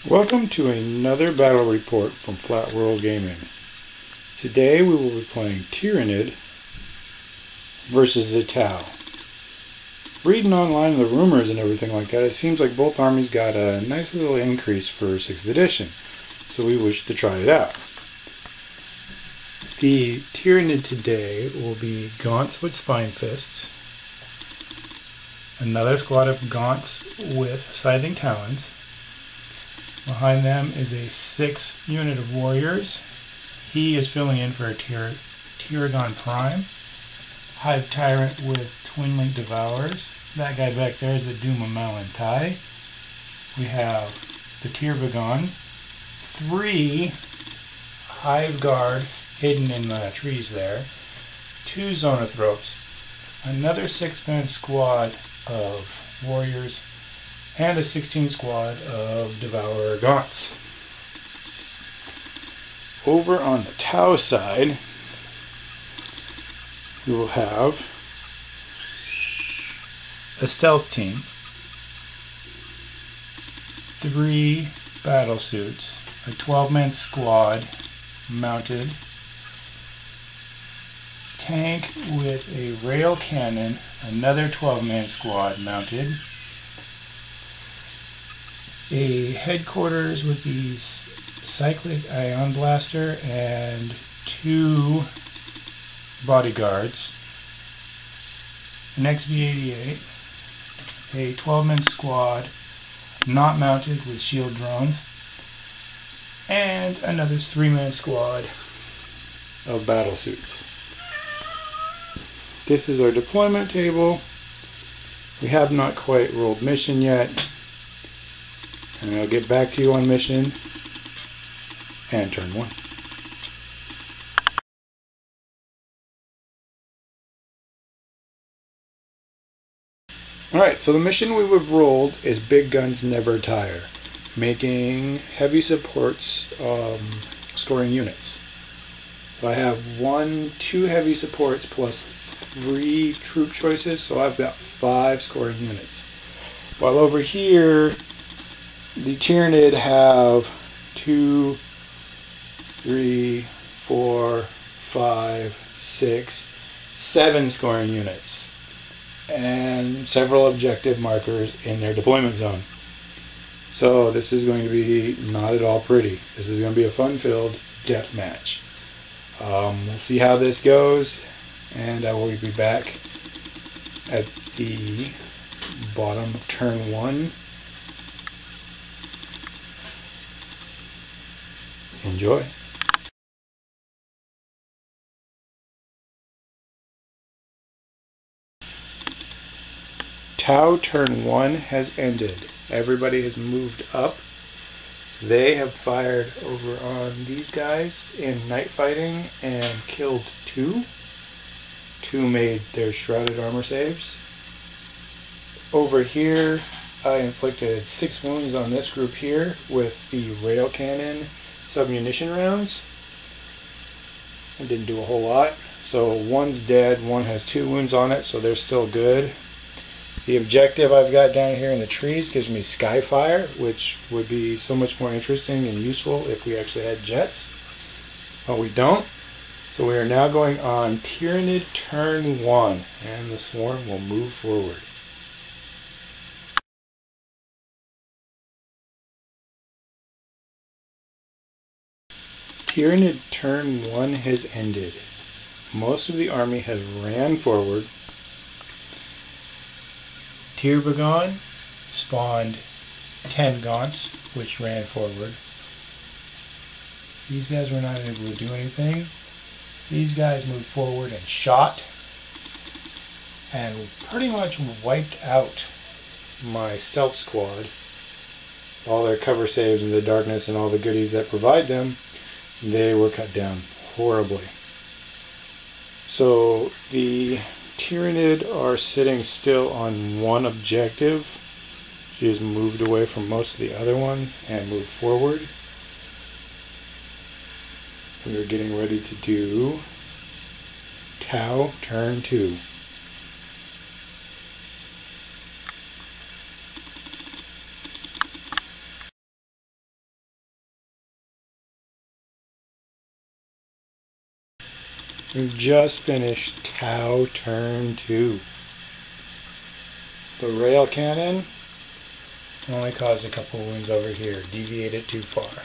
Welcome to another battle report from Flat World Gaming. Today we will be playing Tyranid versus the Tau. Reading online the rumors and everything like that, it seems like both armies got a nice little increase for 6th edition, so we wish to try it out. The Tyranid today will be Gaunts with Spine Fists, another squad of Gaunts with Scything Talons. Behind them is a 6 unit of warriors. He is filling in for a Tyranid Prime. Hive Tyrant with Twin Link Devourers. That guy back there is the Doom of Malantai. We have the Tirvagon. 3 Hive Guard hidden in the trees there. 2 Zonothropes. Another 6-man squad of warriors. And a 16 squad of Devourer Gaunts. Over on the Tau side, we will have a stealth team, 3 battle suits, a 12-man squad mounted, tank with a rail cannon, another 12-man squad mounted, a headquarters with the cyclic ion blaster and 2 bodyguards, an XV-88, a 12-man squad not mounted with shield drones, and another 3-man squad of battle suits. This is our deployment table. We have not quite rolled mission yet. And I'll get back to you on mission and turn 1. Alright, so the mission we have rolled is Big Guns Never Tire, making heavy supports scoring units. So I have 2 heavy supports plus 3 troop choices, so I've got 5 scoring units. While over here, the Tyranid have 2, 3, 4, 5, 6, 7 scoring units and several objective markers in their deployment zone. So this is going to be not at all pretty. This is going to be a fun-filled death match. We'll see how this goes, and I will be back at the bottom of turn 1. Enjoy. Tau turn 1 has ended. Everybody has moved up. They have fired over on these guys in night fighting and killed 2. 2 made their shrouded armor saves. Over here, I inflicted 6 wounds on this group here with the rail cannon submunition rounds. I didn't do a whole lot. So 1's dead, 1 has 2 wounds on it, so they're still good. The objective I've got down here in the trees gives me Skyfire, which would be so much more interesting and useful if we actually had jets. But we don't. So we are now going on Tyranid turn 1, and the swarm will move forward. Tyranid turn 1 has ended. Most of the army has ran forward. Tirvagon spawned 10 Gaunts, which ran forward. These guys were not able to do anything. These guys moved forward and shot, and pretty much wiped out my stealth squad. All their cover saves in the darkness and all the goodies that provide them, they were cut down horribly. So the Tyranid are sitting still on 1 objective. She has moved away from most of the other ones and moved forward. We are getting ready to do Tau turn 2. We've just finished Tau Turn 2. The rail cannon only caused a couple wounds over here, deviated too far.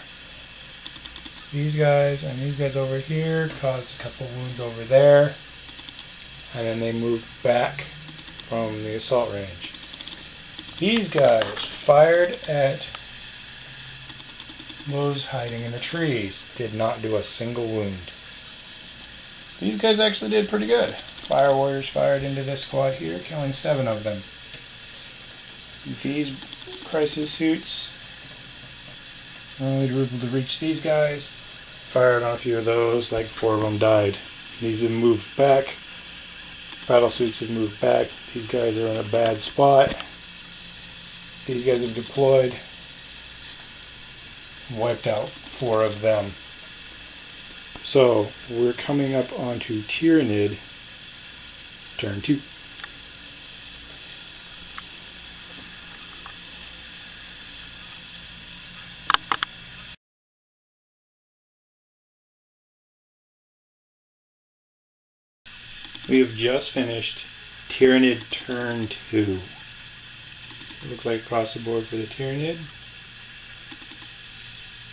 These guys and these guys over here caused a couple wounds over there, and then they moved back from the assault range. These guys fired at those hiding in the trees, did not do a single wound. These guys actually did pretty good. Fire warriors fired into this squad here, killing 7 of them. These crisis suits only were able to reach these guys. Fired on a few of those, like 4 of them died. These have moved back. Battle suits have moved back. These guys are in a bad spot. These guys have deployed. Wiped out 4 of them. So we're coming up onto Tyranid Turn 2. We have just finished Tyranid Turn 2. Looks like across the board for the Tyranid.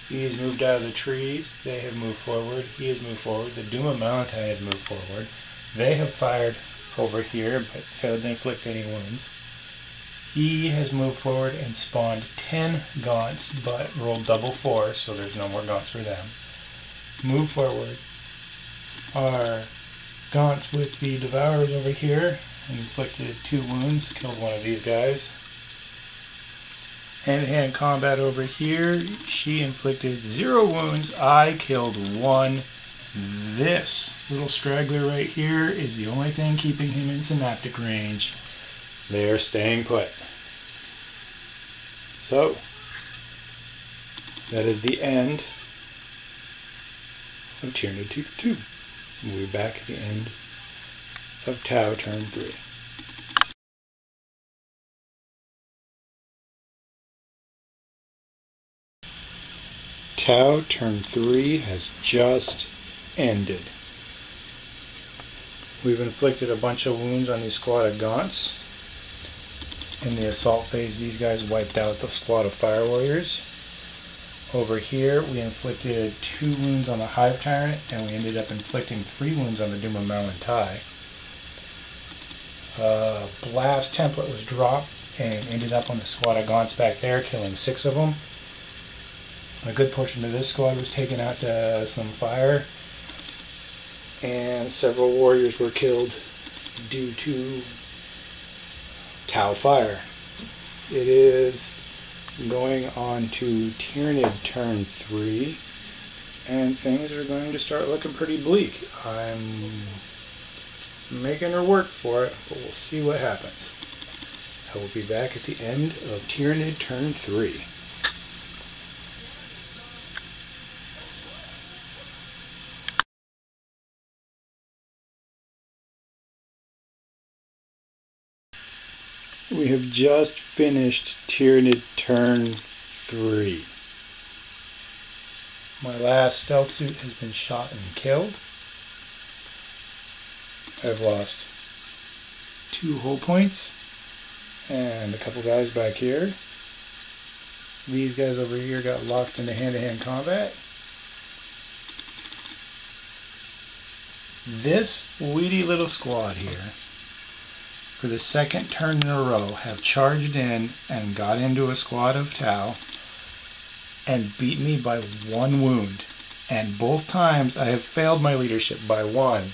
He has moved out of the trees. They have moved forward. He has moved forward. The Duma Mountai has moved forward. They have fired over here, but failed to inflict any wounds. He has moved forward and spawned 10 gaunts, but rolled double 4, so there's no more gaunts for them. Move forward. Our gaunts with the Devourers over here inflicted 2 wounds, killed one of these guys. Hand-to-hand combat over here, she inflicted 0 wounds, I killed 1. This little straggler right here is the only thing keeping him in synaptic range. They're staying put. So, that is the end of Tyranid 2. We'll be back at the end of Tau Turn 3. Tau Turn 3 has just ended. We've inflicted a bunch of wounds on the squad of gaunts. In the assault phase, these guys wiped out the squad of fire warriors. Over here, we inflicted 2 wounds on the Hive Tyrant, and we ended up inflicting 3 wounds on the Duma Mountai. Blast template was dropped and ended up on the squad of gaunts back there, killing 6 of them. A good portion of this squad was taken out to some fire, and several warriors were killed due to Tau fire. It is going on to Tyranid Turn 3, and things are going to start looking pretty bleak. I'm making her work for it, but we'll see what happens. I will be back at the end of Tyranids Turn 3. We have just finished Tyranids Turn 3. My last stealth suit has been shot and killed. I've lost 2 hull points and a couple guys back here. These guys over here got locked into hand-to-hand combat. This weedy little squad here, for the second turn in a row, have charged in and got into a squad of Tau and beat me by 1 wound. And both times I have failed my leadership by 1.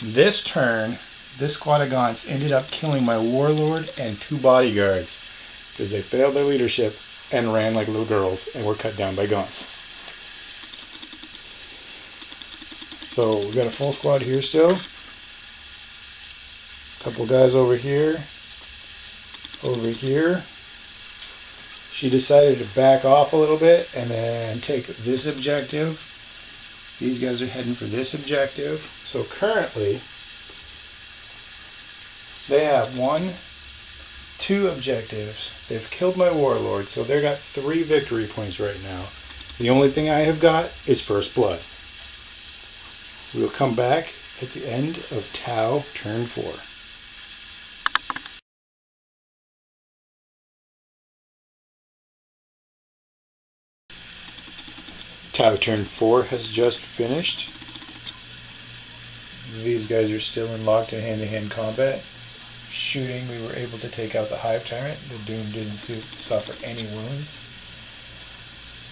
This turn, this squad of gaunts ended up killing my warlord and 2 bodyguards because they failed their leadership and ran like little girls and were cut down by gaunts. So we've got a full squad here still. Couple guys over here. She decided to back off a little bit and then take this objective. These guys are heading for this objective. So currently, they have 1, 2 objectives. They've killed my warlord, so they've got 3 victory points right now. The only thing I have got is first blood. We'll come back at the end of Tau turn 4. Tau turn 4 has just finished. These guys are still in locked and hand-to-hand combat. Shooting, we were able to take out the Hive Tyrant. The Doom didn't suffer any wounds.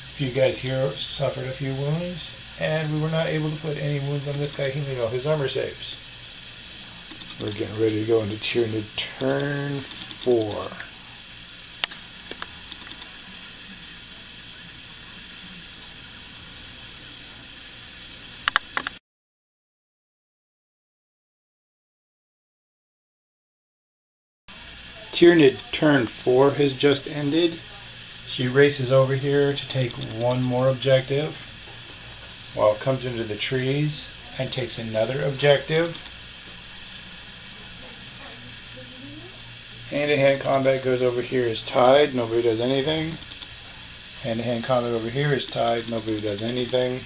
A few guys here suffered a few wounds, and we were not able to put any wounds on this guy healing all his armor saves. We're getting ready to go into Tyranid turn 4. Tyranid turn 4 has just ended. She races over here to take one more objective, while comes into the trees and takes another objective. Hand-to-hand combat goes over here is tied, nobody does anything. Hand-to-hand combat over here is tied, nobody does anything.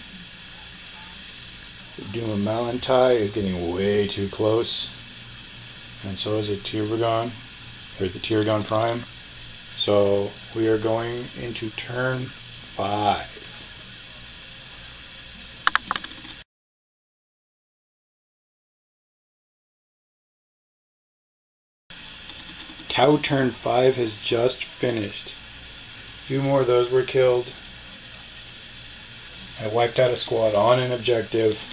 The Doom of Malantai is getting way too close, and so is the Tyranids, or the Tyranids Prime. So we are going into turn 5. Tau turn 5 has just finished. A few more of those were killed. I wiped out a squad on an objective.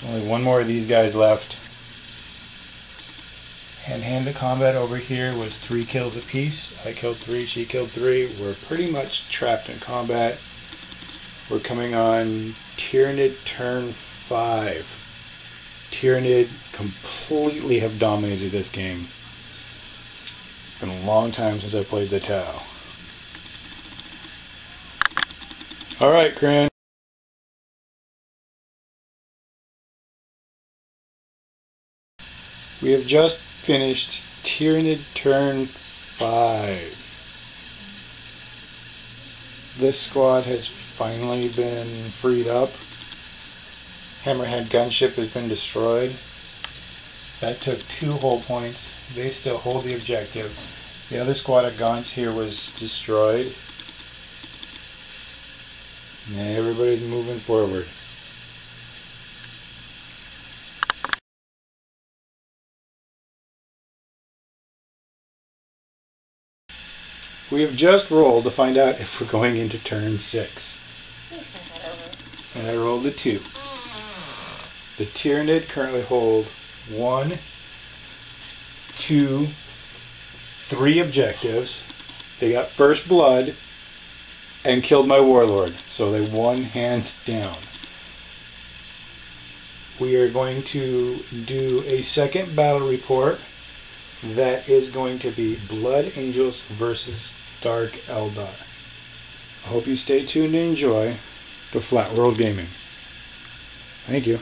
Only one more of these guys left. Hand to combat over here was 3 kills apiece. I killed 3, she killed 3. We're pretty much trapped in combat. We're coming on Tyranid turn 5. Tyranid completely have dominated this game. It's been a long time since I played the Tau. Alright, Cran. We have just finished Tyranid turn 5. This squad has finally been freed up. Hammerhead gunship has been destroyed. That took 2 hull points. They still hold the objective. The other squad of Gaunts here was destroyed. And everybody's moving forward. We have just rolled to find out if we're going into turn 6. And I rolled a 2. The Tyranid currently hold 1, 2, 3 objectives. They got first blood and killed my warlord, so they won hands down. We are going to do a second battle report that is going to be Blood Angels versus Dark Eldar. I hope you stay tuned and enjoy the Flat World Gaming. Thank you.